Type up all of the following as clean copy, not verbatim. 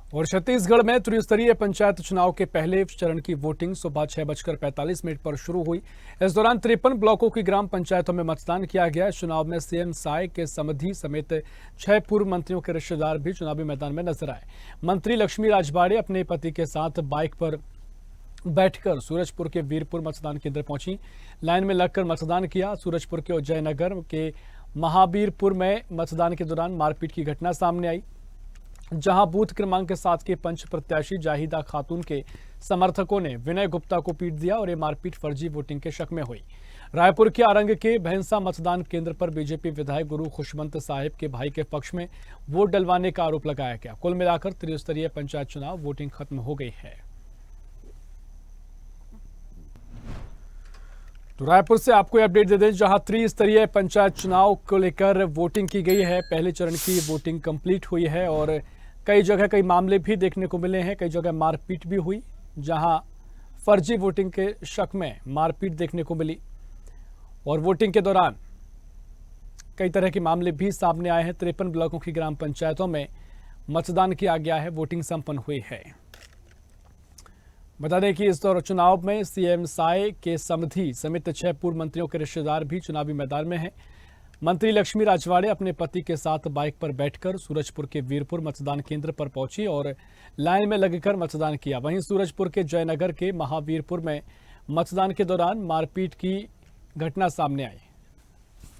और छत्तीसगढ़ में त्रिस्तरीय पंचायत चुनाव के पहले चरण की वोटिंग सुबह 6:45 पर शुरू हुई। इस दौरान 53 ब्लॉकों की ग्राम पंचायतों में मतदान किया गया। चुनाव में सीएम साय के समधी समेत 6 पूर्व मंत्रियों के रिश्तेदार भी चुनावी मैदान में नजर आए। मंत्री लक्ष्मी राजवाड़े अपने पति के साथ बाइक पर बैठकर सूरजपुर के वीरपुर मतदान केंद्र पहुंची, लाइन में लगकर मतदान किया। सूरजपुर के जयनगर के महावीरपुर में मतदान के दौरान मारपीट की घटना सामने आई, जहां बूथ क्रमांक 7 के पंच प्रत्याशी जाहिदा खातून के समर्थकों ने विनय गुप्ता को पीट दिया और ये मारपीट फर्जी वोटिंग के शक में हुई। रायपुर के आरंग के भैंसा मतदान केंद्र पर बीजेपी विधायक गुरु खुशवंत साहिब के भाई के पक्ष में वोट डलवाने का आरोप लगाया गया। कुल मिलाकर त्रिस्तरीय पंचायत चुनाव वोटिंग खत्म हो गई है। तो रायपुर से आपको अपडेट दे दें, जहां त्रिस्तरीय पंचायत चुनाव को लेकर वोटिंग की गई है। पहले चरण की वोटिंग कंप्लीट हुई है और कई जगह कई मामले भी देखने को मिले हैं। कई जगह मारपीट भी हुई, जहां फर्जी वोटिंग के शक में मारपीट देखने को मिली और वोटिंग के दौरान कई तरह के मामले भी सामने आए हैं। 53 ब्लॉकों की ग्राम पंचायतों में मतदान किया गया है, वोटिंग संपन्न हुई है। बता दें कि इस दौर चुनाव में सीएम साय के समधी समेत 6 पूर्व मंत्रियों के रिश्तेदार भी चुनावी मैदान में हैं। मंत्री लक्ष्मी राजवाड़े अपने पति के साथ बाइक पर बैठकर सूरजपुर के वीरपुर मतदान केंद्र पर पहुंची और लाइन में लगकर मतदान किया। वहीं सूरजपुर के जयनगर के महावीरपुर में मतदान के दौरान मारपीट की घटना सामने आई।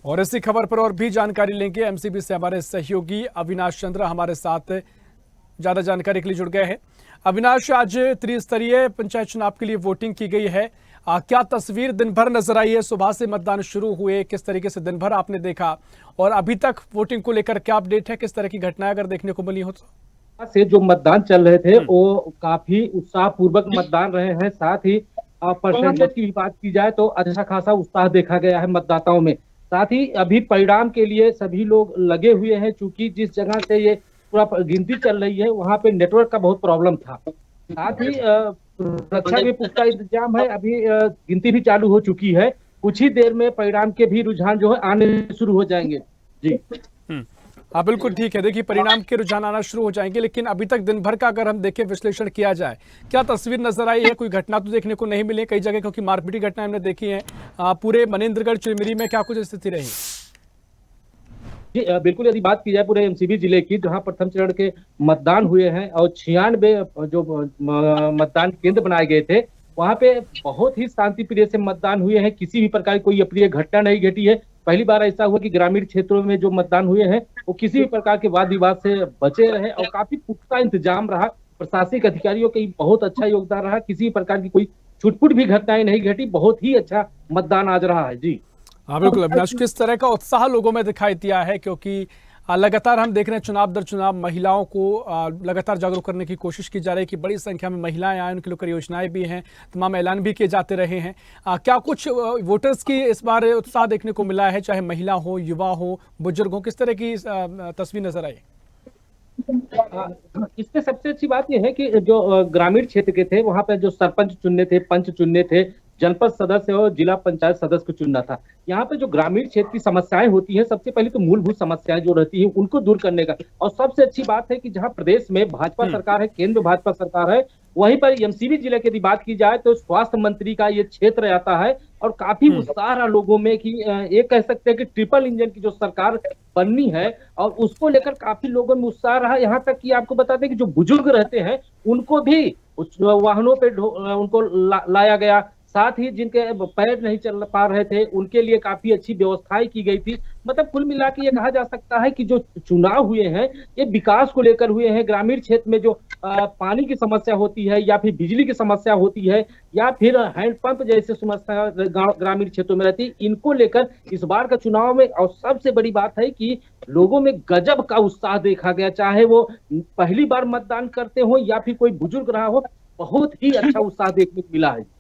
और इसी खबर पर और भी जानकारी लेंगे। एमसीबी से हमारे सहयोगी अविनाश चंद्र हमारे साथ ज्यादा जानकारी के लिए जुड़ गए हैं। अविनाश, आज त्रिस्तरीय पंचायत चुनाव के लिए वोटिंग की गई है, क्या तस्वीर दिन भर नजर आई है? सुबह से मतदान शुरू हुए, किस तरीके से दिन भर आपने देखा और अभी तक वोटिंग को लेकर क्या अपडेट है? किस तरह की घटनाएं अगर देखने को मिली हो तो? से जो मतदान चल रहे थे वो काफी उत्साहपूर्वक मतदान रहे हैं। साथ ही परसेंटेज की बात की जाए तो अच्छा खासा उत्साह देखा गया है मतदाताओं में। साथ ही अभी परिणाम के लिए सभी लोग लगे हुए हैं, चूंकि जिस जगह से ये पूरा गिनती चल रही है वहां पे नेटवर्क का बहुत प्रॉब्लम था। साथ ही सुरक्षा भी पुख्ता इंतजाम है। अभी गिनती भी चालू हो चुकी है। कुछ ही देर में परिणाम के भी रुझान जो है आने शुरू हो जाएंगे। जी हाँ, बिल्कुल ठीक है। देखिए, परिणाम के रुझान आना शुरू हो जाएंगे, लेकिन अभी तक दिन भर का अगर हम देखें, विश्लेषण किया जाए, क्या तस्वीर नजर आई है? कोई घटना तो देखने को नहीं मिली कई जगह, क्योंकि मारपीट की घटना हमने देखी है। पूरे मनेन्द्रगढ़ चिरमिरी में क्या कुछ स्थिति रही? जी बिल्कुल, यदि बात की जाए पूरे एमसीबी जिले की, जहां प्रथम चरण के मतदान हुए हैं और 96 जो मतदान केंद्र बनाए गए थे, वहां पे बहुत ही शांति प्रिय से मतदान हुए हैं। किसी भी प्रकार की कोई अप्रिय घटना नहीं घटी है। पहली बार ऐसा हुआ कि ग्रामीण क्षेत्रों में जो मतदान हुए हैं वो किसी भी प्रकार के वाद विवाद से बचे रहे और काफी पुख्ता इंतजाम रहा। प्रशासनिक अधिकारियों का बहुत अच्छा योगदान रहा। किसी भी प्रकार की कोई छुटपुट भी घटनाएं नहीं घटी। बहुत ही अच्छा मतदान आज रहा है। जी हाँ बिल्कुल अविनाश, किस तरह का उत्साह लोगों में दिखाई दिया है? क्योंकि लगातार हम देख रहे हैं चुनाव दर चुनाव महिलाओं को लगातार जागरूक करने की कोशिश की जा रही है कि बड़ी संख्या में महिलाएं आए, उनके लेकर योजनाएं भी हैं, तमाम ऐलान भी किए जाते रहे हैं। क्या कुछ वोटर्स की इस बार उत्साह देखने को मिला है, चाहे महिला हो, युवा हो, बुजुर्ग हो? किस तरह की तस्वीर नजर आई? इसमें सबसे अच्छी बात यह है कि जो ग्रामीण क्षेत्र के थे वहां पे जो सरपंच चुनने थे, पंच चुनने थे, जनपद सदस्य और जिला पंचायत सदस्य को चुनना था। यहाँ पे जो ग्रामीण क्षेत्र की समस्याएं होती हैं, सबसे पहले तो मूलभूत समस्याएं जो रहती हैं उनको दूर करने का। और सबसे अच्छी बात है कि जहाँ प्रदेश में भाजपा सरकार है, केंद्र भाजपा सरकार है, वहीं पर एमसीबी जिले की बात की जाए तो स्वास्थ्य मंत्री का ये क्षेत्र आता है और काफी उत्साह रहा लोगों में कि ये कह सकते हैं कि ट्रिपल इंजन की जो सरकार बननी है और उसको लेकर काफी लोगों में उत्साह रहा। यहाँ तक कि आपको बता दें कि जो बुजुर्ग रहते हैं उनको भी वाहनों पे उनको लाया गया। साथ ही जिनके पैर नहीं चल पा रहे थे उनके लिए काफी अच्छी व्यवस्थाएं की गई थी। मतलब कुल मिला के ये कहा जा सकता है कि जो चुनाव हुए हैं ये विकास को लेकर हुए हैं। ग्रामीण क्षेत्र में जो पानी की समस्या होती है या फिर बिजली की समस्या होती है या फिर हैंडपंप जैसे समस्या ग्रामीण क्षेत्रों में रहती है, इनको लेकर इस बार का चुनाव में और सबसे बड़ी बात है कि लोगों में गजब का उत्साह देखा गया। चाहे वो पहली बार मतदान करते हो या फिर कोई बुजुर्ग रहा हो, बहुत ही अच्छा उत्साह देखने को मिला है।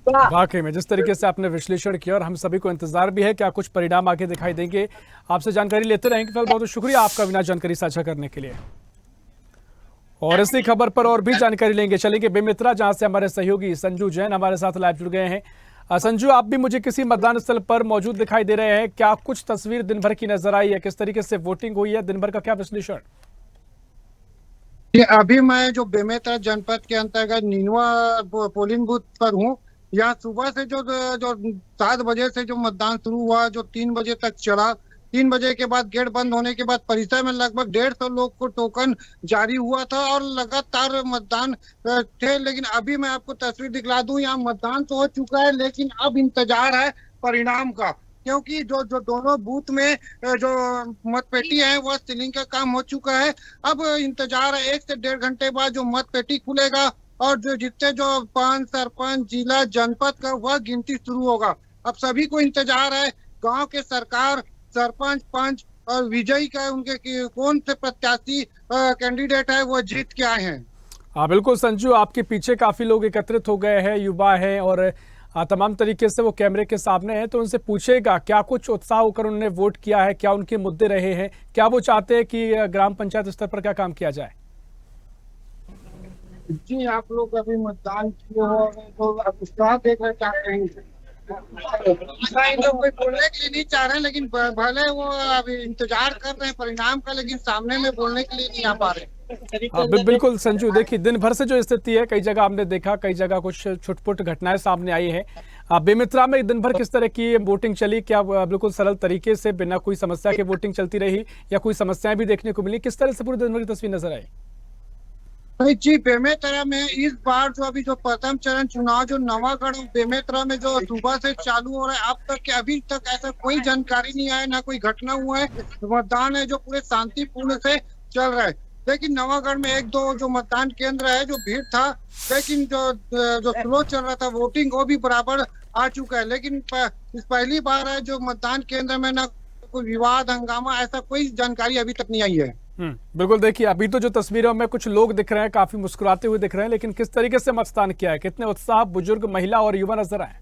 वाकई में जिस तरीके से आपने विश्लेषण किया, और हम सभी को इंतजार भी है क्या कुछ परिणाम आगे दिखाई देंगे। आपसे जानकारी लेते रहेंगे। फिलहाल बहुत शुक्रिया आपका बिना जानकारी साझा करने के लिए। और इसी खबर पर और भी जानकारी लेंगे, चलेंगे बेमित्रा, जहां से हमारे सहयोगी संजू जैन हमारे साथ लाइव जुड़ गए हैं। संजू, आप भी मुझे किसी मतदान स्थल पर मौजूद दिखाई दे रहे हैं, क्या कुछ तस्वीर दिन भर की नजर आई है? किस तरीके से वोटिंग हुई है? दिन भर का क्या विश्लेषण? कि अभी मैं जो बेमेतरा जनपद के अंतर्गत नीनवा पोलिंग बूथ पर हूँ। यहाँ सुबह से जो जो 7 बजे से जो मतदान शुरू हुआ, जो 3 बजे तक चला। 3 बजे के बाद गेट बंद होने के बाद परिसर में लगभग 150 लोग को टोकन जारी हुआ था और लगातार मतदान थे। लेकिन अभी मैं आपको तस्वीर दिखला दूं, यहाँ मतदान तो हो चुका है, लेकिन अब इंतजार है परिणाम का। क्योंकि जो जो दोनों बूथ में जो मतपेटी है वह सीलिंग का काम हो चुका है। अब इंतजार है 1 से 1.5 घंटे बाद जो मतपेटी खुलेगा और जो जितने जो पंच, सरपंच, जिला, जनपद का वह गिनती शुरू होगा। अब सभी को इंतजार है गांव के सरकार, सरपंच, पंच और विजयी का, उनके कौन से प्रत्याशी कैंडिडेट है वो जीत के आए हैं। हाँ बिल्कुल संजू, आपके पीछे काफी लोग एकत्रित हो गए हैं, युवा हैं और तमाम तरीके से वो कैमरे के सामने हैं, तो उनसे पूछेगा क्या कुछ उत्साह होकर उन्होंने वोट किया है, क्या उनके मुद्दे रहे हैं, क्या वो चाहते हैं कि ग्राम पंचायत स्तर पर क्या काम किया जाए। जी, आप लोग अभी मतदान किए हो तो आप उत्साह देखना चाहते हैं। इन लोग कोई बोलने के लिए नहीं चाह रहे हैं, लेकिन भले वो अभी इंतजार कर रहे हैं परिणाम का, लेकिन सामने में बोलने के लिए नहीं आ पा रहे। हाँ बिल्कुल संजू, देखिए दिन भर से जो स्थिति है, कई जगह हमने देखा, कई जगह कुछ छुटपुट घटनाएं सामने आई है। बेमित्रा में दिन भर किस तरह की वोटिंग चली, क्या बिल्कुल सरल तरीके से बिना कोई समस्या के वोटिंग चलती रही या कोई समस्याएं भी देखने को मिली, किस तरह से पूरे दिन भर की तस्वीर नजर आई। जी, बेमेतरा में इस बार जो अभी जो प्रथम चरण चुनाव जो नवागढ़ बेमेतरा में जो सुबह से चालू हो रहा है, अब तक के अभी तक ऐसा कोई जानकारी नहीं आया, ना कोई घटना हुआ है। मतदान है जो पूरे शांतिपूर्ण से चल रहा है। लेकिन नवागढ़ में 1-2 जो मतदान केंद्र है जो भीड़ था, लेकिन जो स्लो चल रहा था वोटिंग, वो भी बराबर आ चुका है। लेकिन इस पहली बार है जो मतदान केंद्र में ना कोई विवाद, हंगामा, ऐसा कोई जानकारी अभी तक नहीं आई है। बिल्कुल, देखिए अभी तो जो तस्वीरों में कुछ लोग दिख रहे हैं, काफी मुस्कुराते हुए दिख रहे हैं, लेकिन किस तरीके से मतदान किया है, कितने उत्साह बुजुर्ग, महिला और युवा नजर आए।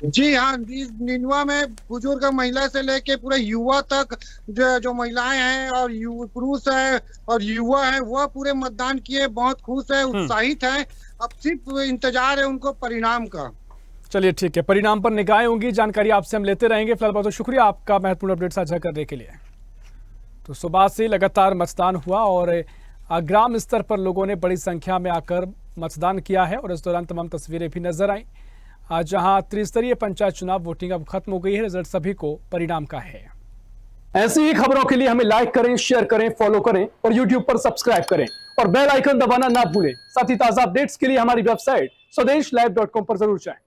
जी हाँ, निनवा में बुजुर्ग, महिला से लेके पूरे युवा तक, जो महिलाएं हैं और पुरुष है और युवा है, वह पूरे मतदान किए, बहुत खुश है, उत्साहित है। अब सिर्फ इंतजार है उनको परिणाम का। चलिए ठीक है, परिणाम पर निगाहें होंगी, जानकारी आपसे हम लेते रहेंगे। फिलहाल बहुत शुक्रिया आपका महत्वपूर्ण अपडेट साझा करने के लिए। तो सुबह से लगातार मतदान हुआ और ग्राम स्तर पर लोगों ने बड़ी संख्या में आकर मतदान किया है और इस दौरान तमाम तस्वीरें भी नजर आई। आज जहां त्रिस्तरीय पंचायत चुनाव वोटिंग अब खत्म हो गई है, रिजल्ट सभी को परिणाम का है। ऐसी ही खबरों के लिए हमें लाइक करें, शेयर करें, फॉलो करें और यूट्यूब पर सब्सक्राइब करें और बेल आइकन दबाना ना भूलें। साथ ही ताजा अपडेट्स के लिए हमारी वेबसाइट स्वदेशलाइव.com पर जरूर जाएं।